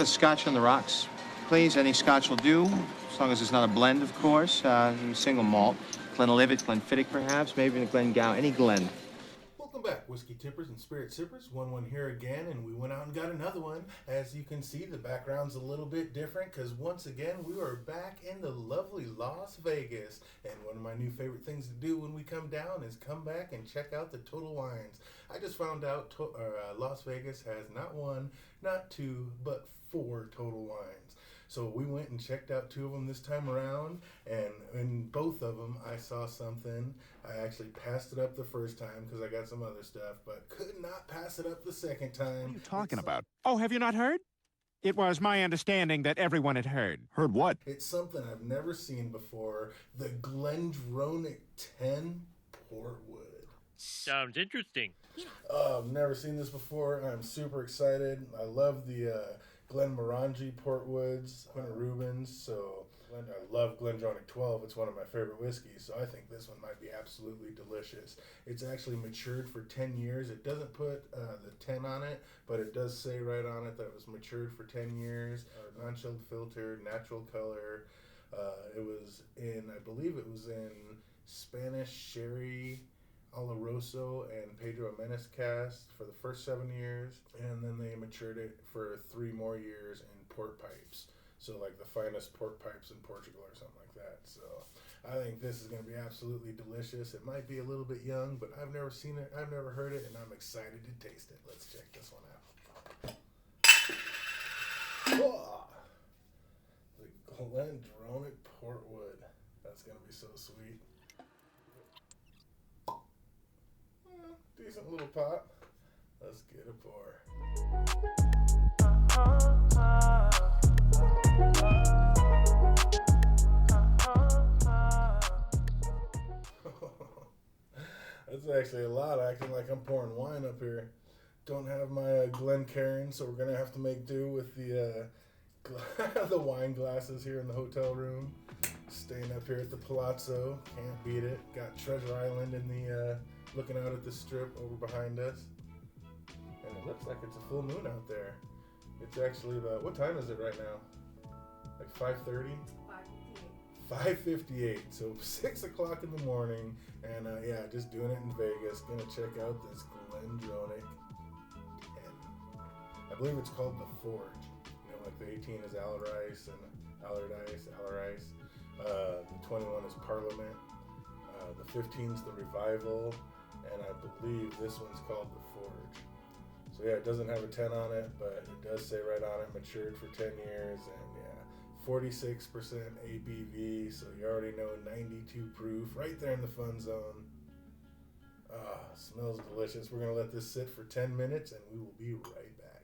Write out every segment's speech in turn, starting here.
a scotch on the rocks, please. Any scotch will do, as long as it's not a blend, of course. Single malt. Glenlivet, Glenfiddich, perhaps, maybe even a Glengow. Any Glen. Welcome back, whiskey tippers and spirit sippers. 1-1 here again, and we went out and got another one. As you can see, the background's a little bit different because once again we are back in the lovely Las Vegas. And one of my new favorite things to do when we come down is come back and check out the Total Wines. I just found out Las Vegas has not one, not two, but 4 Total Wines. So we went and checked out 2 of them this time around, and in both of them I saw something. I actually passed it up the first time because I got some other stuff, but could not pass it up the second time. What are you talking about? Oh, have you not heard? It was my understanding that everyone had heard. Heard what? It's something I've never seen before. The GlenDronach 10 Port Wood. Sounds interesting. I've never seen this before. I'm super excited. I love the Glenmorangie Port Woods, Quinta Rubens, so I love GlenDronach 12. It's one of my favorite whiskeys, so I think this one might be absolutely delicious. It's actually matured for 10 years. It doesn't put the 10 on it, but it does say right on it that it was matured for 10 years. Non-chilled filter, natural color. I believe it was in Spanish sherry, Oloroso, and Pedro Ximénez cast for the first 7 years, and then they matured it for 3 more years in port pipes. So like the finest port pipes in Portugal or something like that. So I think this is going to be absolutely delicious. It might be a little bit young, but I've never seen it, I've never heard it, and I'm excited to taste it. Let's check this one out. Oh, the GlenDronach Port Wood. That's going to be so sweet. Decent little pot. Let's get a pour. That's actually a lot, acting like I'm pouring wine up here. Don't have my Glencairn, so we're gonna have to make do with the the wine glasses here in the hotel room. Staying up here at the Palazzo, can't beat it. Got Treasure Island in the looking out at the strip over behind us. And it looks like it's a full moon out there. It's actually about, what time is it right now? Like 5:30? 5:58. So 6 o'clock in the morning. And yeah, just doing it in Vegas. Gonna check out this GlenDronach 10. I believe it's called the Forge. You know, like the 18 is Allardyce and Allardyce. The 21 is Parliament. The 15 is the Revival. And I believe this one's called the Forge. So yeah, it doesn't have a 10 on it, but it does say right on it, matured for 10 years, and yeah, 46% ABV, so you already know 92 proof, right there in the fun zone. Smells delicious. We're gonna let this sit for 10 minutes, and we will be right back.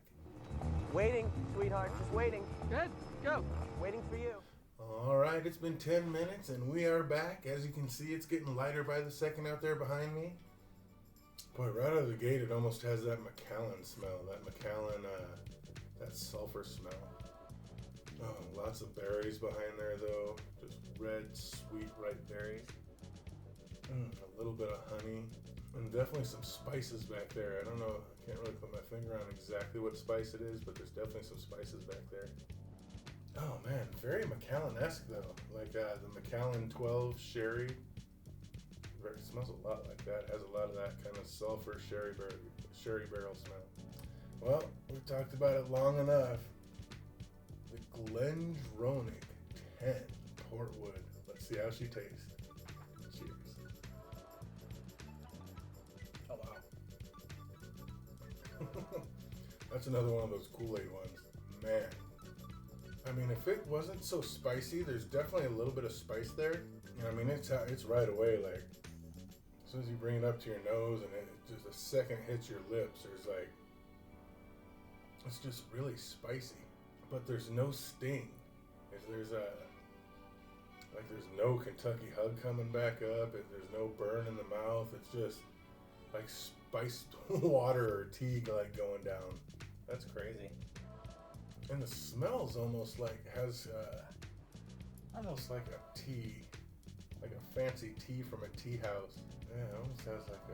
Waiting, sweetheart, just waiting. Good, go. Waiting for you. All right, it's been 10 minutes, and we are back. As you can see, it's getting lighter by the second out there behind me. Boy, right out of the gate, it almost has that Macallan smell. That sulfur smell. Oh, lots of berries behind there, though. Just red, sweet, ripe berries. A little bit of honey. And definitely some spices back there. I don't know, I can't really put my finger on exactly what spice it is, but there's definitely some spices back there. Oh, man, very Macallan-esque, though. Like the Macallan 12 sherry. It smells a lot like that. It has a lot of that kind of sulfur sherry barrel smell. Well, we've talked about it long enough. The GlenDronach 10 Port Wood. Let's see how she tastes. Cheers. Oh, wow. That's another one of those Kool-Aid ones. Man. I mean, if it wasn't so spicy, there's definitely a little bit of spice there. I mean, it's right away, like, as soon as you bring it up to your nose and it just a second hits your lips, it's just really spicy. But there's no sting. There's no Kentucky hug coming back up. There's no burn in the mouth. It's just like spiced water or tea like going down. That's crazy. And the smell's almost like almost like a tea, like a fancy tea from a tea house. Yeah, it almost has like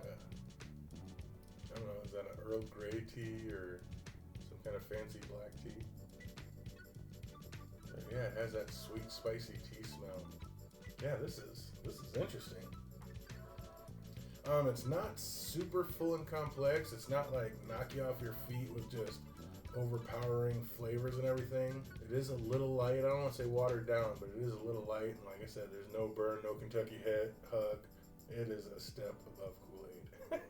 I don't know, is that an Earl Grey tea or some kind of fancy black tea? So yeah, it has that sweet, spicy tea smell. Yeah, this is interesting. It's not super full and complex. It's not like knock you off your feet with just overpowering flavors and everything. It is a little light. I don't want to say watered down, but it is a little light. And like I said, there's no burn, no Kentucky hug. It is a step above Kool-Aid.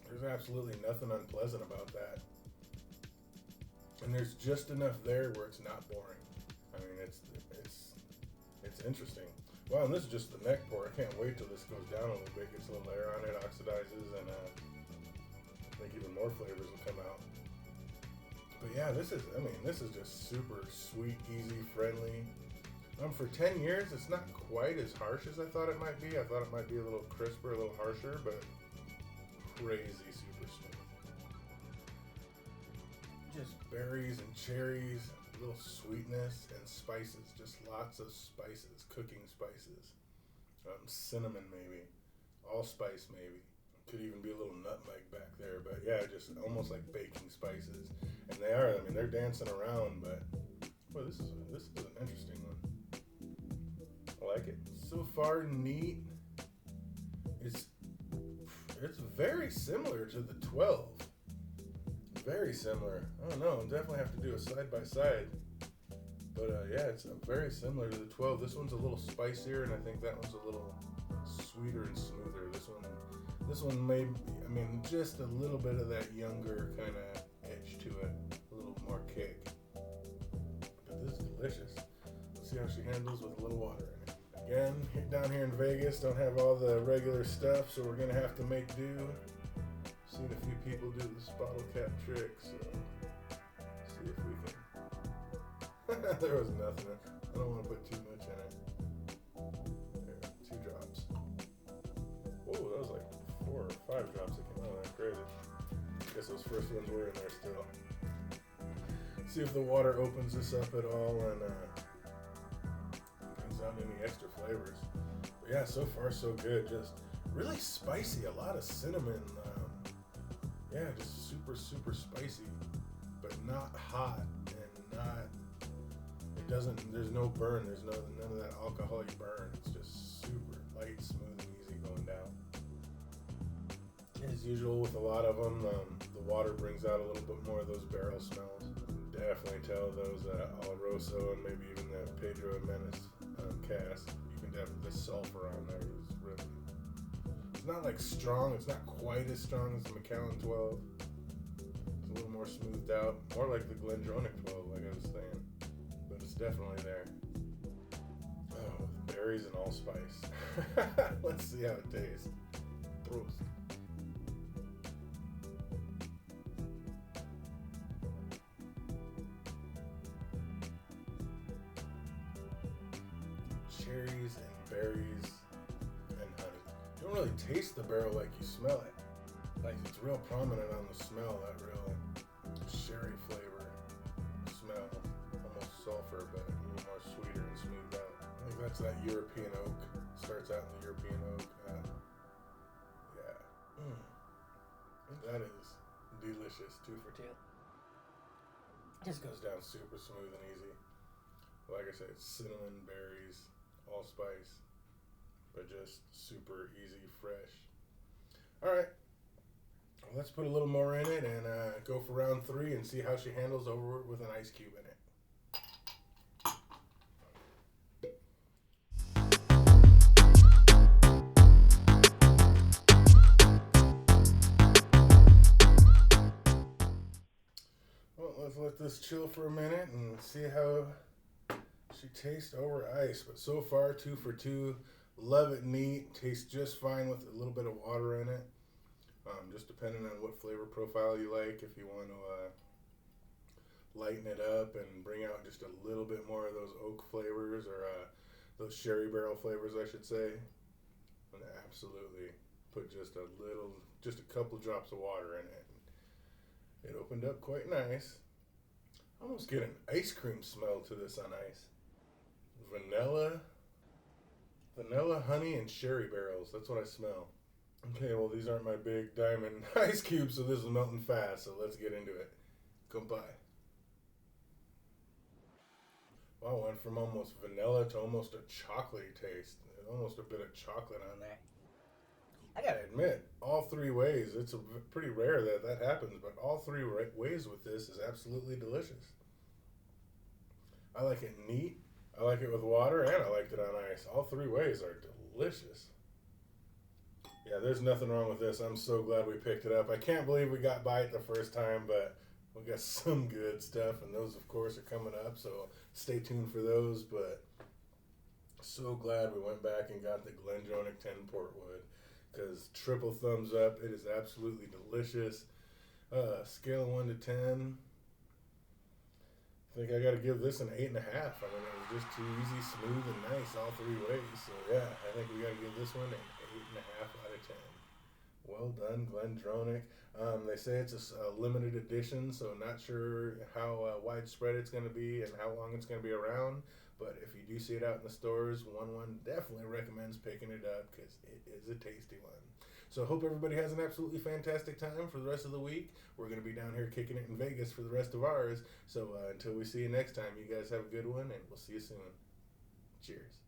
There's absolutely nothing unpleasant about that. And there's just enough there where it's not boring. I mean, it's interesting. Wow, and this is just the neck pour. I can't wait till this goes down a little bit, gets a little air on it, oxidizes, and I think even more flavors will come out. But yeah, this is just super sweet, easy, friendly. For 10 years, it's not quite as harsh as I thought it might be. I thought it might be a little crisper, a little harsher, but crazy super smooth. Just berries and cherries, a little sweetness and spices, just lots of spices, cooking spices. Cinnamon maybe, allspice maybe. Could even be a little nutmeg back there, but yeah, just almost like baking spices. And they are, I mean, they're dancing around, but boy, this is an interesting one. I like it. So far, neat. It's very similar to the 12. Very similar. I don't know. I'll definitely have to do a side by side. But yeah, it's very similar to the 12. This one's a little spicier, and I think that one's a little sweeter and smoother. This one may be, I mean, just a little bit of that younger kind of edge to it, a little more kick. But this is delicious. Let's see how she handles with a little water in it. Again, down here in Vegas, don't have all the regular stuff, so we're gonna have to make do. Seen a few people do this bottle cap trick, so see if we can. There was nothing. I don't want to put too much in it. There, 2 drops. Whoa, that was like 4 or 5 drops that came out. That's crazy. Guess those first ones were in there still. See if the water opens this up at all and brings out any extra flavors. But yeah, so far so good. Just really spicy. A lot of cinnamon. Yeah, just super, super spicy, but not hot and not. It doesn't. There's no burn. There's none of that alcoholic burn. It's just super light, smooth, and easy going down. As usual with a lot of them, the water brings out a little bit more of those barrel smells. Definitely tell those Oloroso and maybe even the Pedro and Menace cask. You can definitely, the sulfur on there is really. It's not like strong. It's not quite as strong as the Macallan 12. It's a little more smoothed out, more like the GlenDronach 12, like I was saying. But it's definitely there. Oh, with berries and allspice. Let's see how it tastes. Prost. Cherries and berries and honey. You don't really taste the barrel like you smell it. Like it's real prominent on the smell, that real sherry flavor smell. Almost sulfur, but a little more sweeter and smoothed out. I think that's that European oak. Starts out in the European oak. Yeah. That is delicious. 2 for 2. This goes down super smooth and easy. Like I said, it's cinnamon, berries, allspice, but just super easy, fresh. All right, well, let's put a little more in it and go for round 3 and see how she handles over it with an ice cube in it. Well, let's let this chill for a minute and see how she tastes over ice. But so far, 2 for 2. Love it neat. Tastes just fine with a little bit of water in it. Just depending on what flavor profile you like. If you want to lighten it up and bring out just a little bit more of those oak flavors or those sherry barrel flavors, I should say. And absolutely put just a couple drops of water in it. It opened up quite nice. Almost get an ice cream smell to this on ice. Vanilla, honey, and sherry barrels. That's what I smell. Okay, well, these aren't my big diamond ice cubes, so this is melting fast, so let's get into it. Goodbye. Wow, went from almost vanilla to almost a chocolatey taste. There's almost a bit of chocolate on there. I gotta admit, all three ways, it's pretty rare that that happens, but all three ways with this is absolutely delicious. I like it neat, I like it with water, and I liked it on ice. All three ways are delicious. Yeah, there's nothing wrong with this. I'm so glad we picked it up. I can't believe we got by it the first time, but we got some good stuff, and those, of course, are coming up, so stay tuned for those. But so glad we went back and got the GlenDronach 10 Port Wood, because triple thumbs up. It is absolutely delicious. Scale of 1 to 10. I think I got to give this an 8.5. I mean, it was just too easy, smooth, and nice all three ways. So, yeah, I think we got to give this one an 8.5 out of 10. Well done, GlenDronach. They say it's a limited edition, so not sure how widespread it's going to be and how long it's going to be around. But if you do see it out in the stores, one definitely recommends picking it up because it is a tasty one. So I hope everybody has an absolutely fantastic time for the rest of the week. We're going to be down here kicking it in Vegas for the rest of ours. So until we see you next time, you guys have a good one, and we'll see you soon. Cheers.